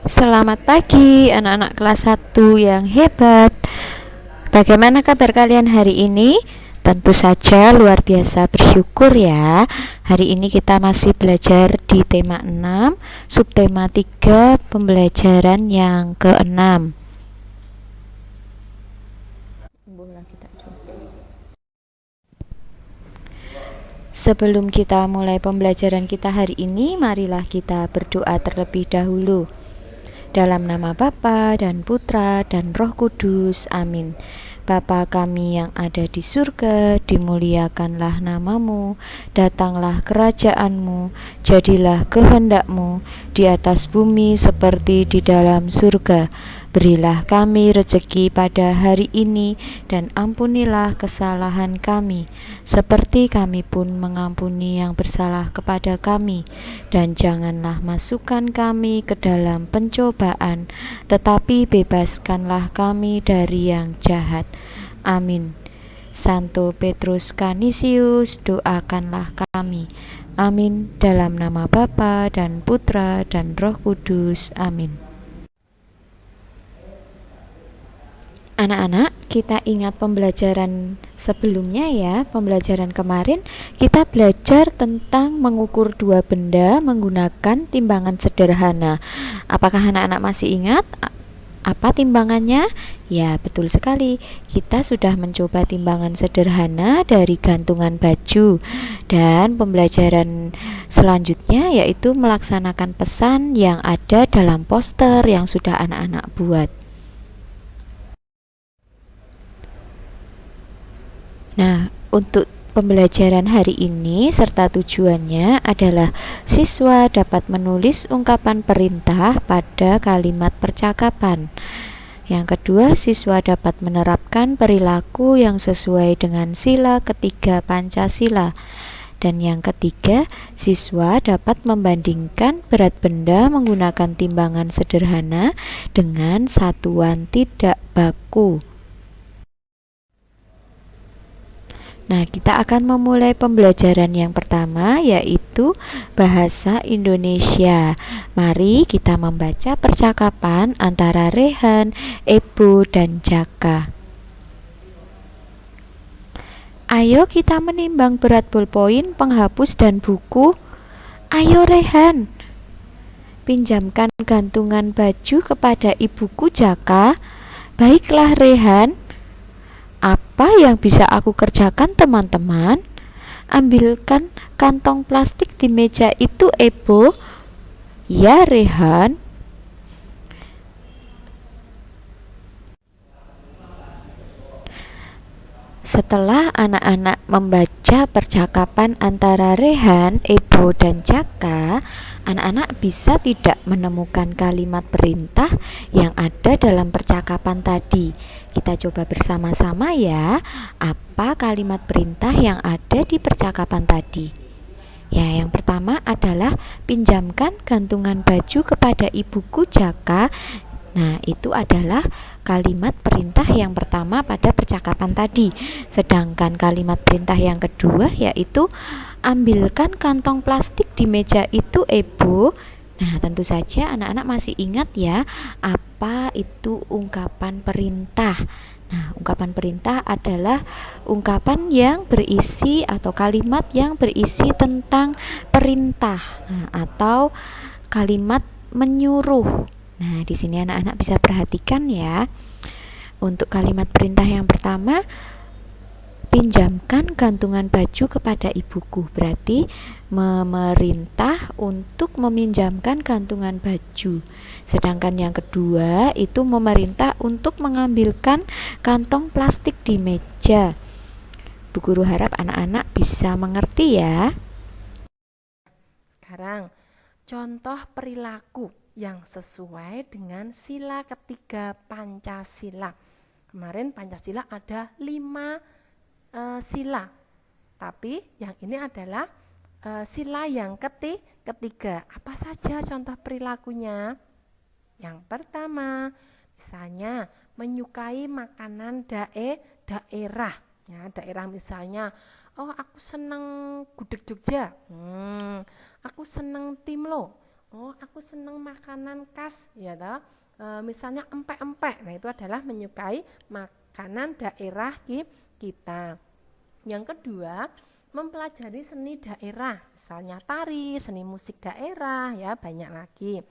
Selamat pagi anak-anak kelas 1 yang hebat. Bagaimana kabar kalian hari ini? Tentu saja luar biasa bersyukur ya. Hari ini kita masih belajar di tema 6, subtema 3, pembelajaran yang ke-6. Sebelum kita mulai pembelajaran kita hari ini, marilah kita berdoa terlebih dahulu. Dalam nama Bapa dan Putra dan Roh Kudus, amin. Bapa kami yang ada di surga, dimuliakanlah namamu, datanglah kerajaanmu, jadilah kehendakmu di atas bumi seperti di dalam surga. Berilah kami rezeki pada hari ini, dan ampunilah kesalahan kami, seperti kami pun mengampuni yang bersalah kepada kami. Dan janganlah masukkan kami ke dalam pencobaan, tetapi bebaskanlah kami dari yang jahat. Amin. Santo Petrus Canisius, doakanlah kami. Amin. Dalam nama Bapa dan Putra dan Roh Kudus. Amin. Anak-anak, kita ingat pembelajaran sebelumnya ya. Pembelajaran kemarin kita belajar tentang mengukur dua benda menggunakan timbangan sederhana. Apakah anak-anak masih ingat apa timbangannya? Ya, betul sekali. Kita sudah mencoba timbangan sederhana dari gantungan baju. Dan pembelajaran selanjutnya yaitu melaksanakan pesan yang ada dalam poster yang sudah anak-anak buat. Nah, untuk pembelajaran hari ini serta tujuannya adalah siswa dapat menulis ungkapan perintah pada kalimat percakapan. Yang kedua, siswa dapat menerapkan perilaku yang sesuai dengan sila ketiga Pancasila. Dan yang ketiga, siswa dapat membandingkan berat benda menggunakan timbangan sederhana dengan satuan tidak baku. Nah, kita akan memulai pembelajaran yang pertama, yaitu bahasa Indonesia. Mari kita membaca percakapan antara Rehan, Ebo, dan Jaka. Ayo kita menimbang berat bolpoin, penghapus, dan buku. Ayo Rehan, pinjamkan gantungan baju kepada ibuku Jaka. Baiklah Rehan. Apa yang bisa aku kerjakan teman-teman? Ambilkan kantong plastik di meja itu, Ebo. Ya, Rehan. Setelah anak-anak membaca percakapan antara Rehan, Ebo, dan Jaka, anak-anak bisa tidak menemukan kalimat perintah yang ada dalam percakapan tadi. Kita coba bersama-sama ya, apa kalimat perintah yang ada di percakapan tadi. Ya, yang pertama adalah pinjamkan gantungan baju kepada ibuku Jaka. Nah, itu adalah kalimat perintah yang pertama pada percakapan tadi. Sedangkan kalimat perintah yang kedua yaitu ambilkan kantong plastik di meja itu, Ebo. Nah, tentu saja anak-anak masih ingat ya, apa itu ungkapan perintah. Nah, ungkapan perintah adalah ungkapan yang berisi atau kalimat yang berisi tentang perintah, atau kalimat menyuruh. Nah, di sini anak-anak bisa perhatikan ya. Untuk kalimat perintah yang pertama, pinjamkan gantungan baju kepada ibuku. Berarti memerintah untuk meminjamkan gantungan baju. Sedangkan yang kedua itu memerintah untuk mengambilkan kantong plastik di meja. Bu Guru harap anak-anak bisa mengerti ya. Sekarang contoh perilaku yang sesuai dengan sila ketiga Pancasila. Kemarin Pancasila ada 5 sila, tapi yang ini adalah sila yang ketiga. Apa saja contoh perilakunya? Yang pertama, misalnya menyukai makanan daerah. Ya, daerah misalnya, oh aku seneng gudeg Jogja, aku seneng timlo, Oh, aku seneng makanan khas, ya toh. Misalnya empek-empek. Nah, itu adalah menyukai makanan daerah kita. Yang kedua, mempelajari seni daerah, misalnya tari, seni musik daerah, ya banyak lagi.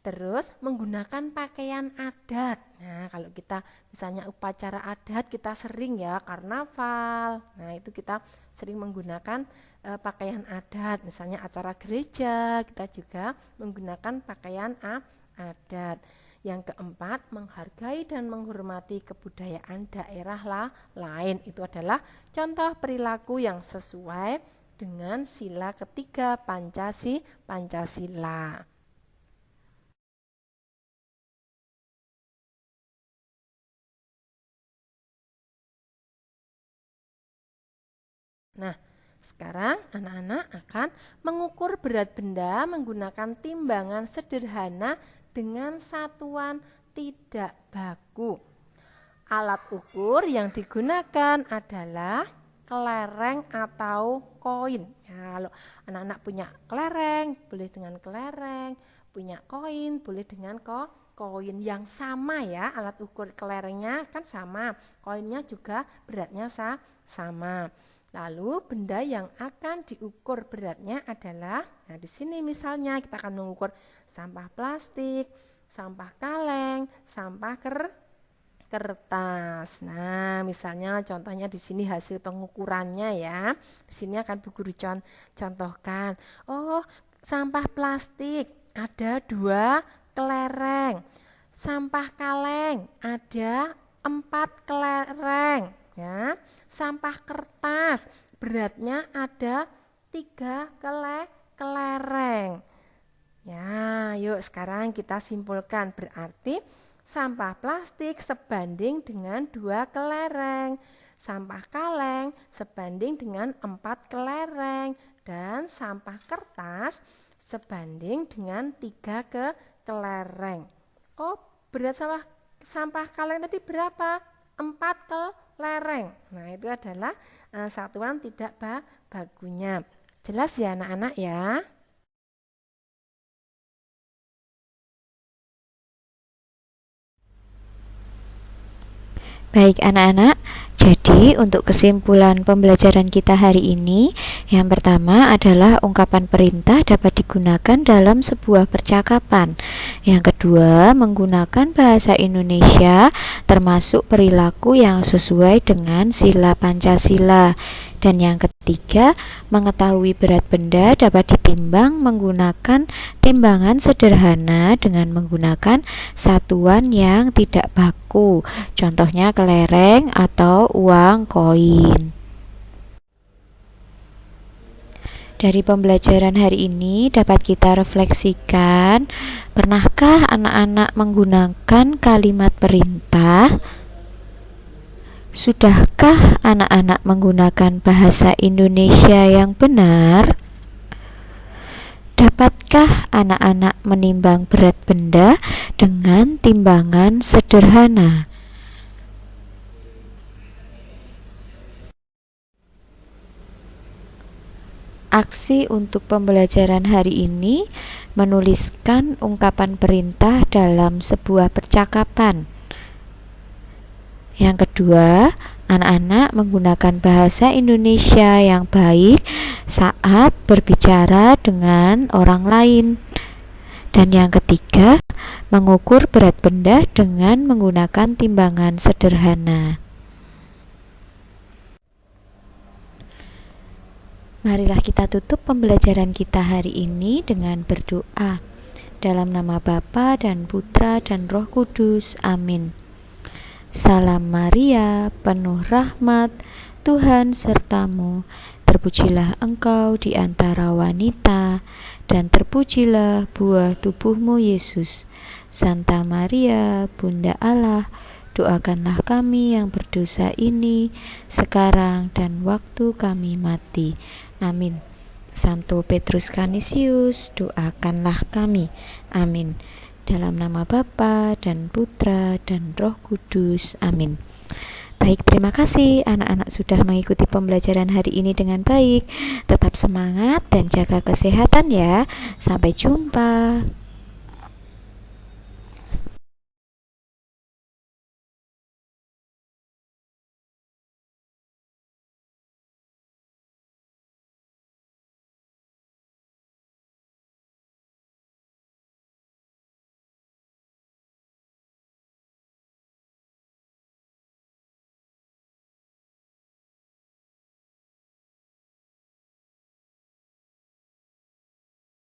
Terus menggunakan pakaian adat. Nah, kalau kita misalnya upacara adat, kita sering ya karnaval. Nah, itu kita sering menggunakan pakaian adat. Misalnya acara gereja, kita juga menggunakan pakaian adat. Yang keempat, menghargai dan menghormati kebudayaan daerah lain. Itu adalah contoh perilaku yang sesuai dengan sila ketiga Pancasila. Nah, sekarang anak-anak akan mengukur berat benda menggunakan timbangan sederhana dengan satuan tidak baku. Alat ukur yang digunakan adalah kelereng atau koin. Ya, kalau anak-anak punya kelereng, boleh dengan kelereng, punya koin, boleh dengan koin yang sama ya. Alat ukur kelerengnya kan sama, koinnya juga beratnya sama. Lalu benda yang akan diukur beratnya adalah, nah di sini misalnya kita akan mengukur sampah plastik, sampah kaleng, sampah kertas. Nah, misalnya contohnya di sini hasil pengukurannya ya. Di sini akan Bu Guru contohkan. Oh, sampah plastik ada 2 kelereng. Sampah kaleng ada 4 kelereng ya. Sampah kertas beratnya ada 3 kelereng. Ya, yuk sekarang kita simpulkan. Berarti sampah plastik sebanding dengan 2 kelereng, sampah kaleng sebanding dengan 4 kelereng, dan sampah kertas sebanding dengan 3 kelereng. Oh, berat sampah kaleng tadi berapa? 4 kelereng. Nah, itu adalah satuan tidak bakunya. Jelas ya anak-anak ya? Baik anak-anak, jadi untuk kesimpulan pembelajaran kita hari ini, yang pertama adalah ungkapan perintah dapat digunakan dalam sebuah percakapan. Yang kedua, menggunakan bahasa Indonesia termasuk perilaku yang sesuai dengan sila Pancasila. Dan yang ketiga, mengetahui berat benda dapat ditimbang menggunakan timbangan sederhana dengan menggunakan satuan yang tidak baku. Contohnya kelereng atau uang koin. Dari pembelajaran hari ini dapat kita refleksikan, pernahkah anak-anak menggunakan kalimat perintah? Sudahkah anak-anak menggunakan bahasa Indonesia yang benar? Dapatkah anak-anak menimbang berat benda dengan timbangan sederhana? Aksi untuk pembelajaran hari ini menuliskan ungkapan perintah dalam sebuah percakapan. Yang kedua, anak-anak menggunakan bahasa Indonesia yang baik saat berbicara dengan orang lain. Dan yang ketiga, mengukur berat benda dengan menggunakan timbangan sederhana. Marilah kita tutup pembelajaran kita hari ini dengan berdoa. Dalam nama Bapa dan Putra dan Roh Kudus. Amin. Salam Maria, penuh rahmat, Tuhan sertamu. Terpujilah engkau di antara wanita, dan terpujilah buah tubuhmu Yesus. Santa Maria, Bunda Allah, doakanlah kami yang berdosa ini, sekarang dan waktu kami mati. Amin. Santo Petrus Canisius, doakanlah kami. Amin. Dalam nama Bapa dan Putra dan Roh Kudus. Amin. Baik, terima kasih anak-anak sudah mengikuti pembelajaran hari ini dengan baik. Tetap semangat dan jaga kesehatan ya. Sampai jumpa.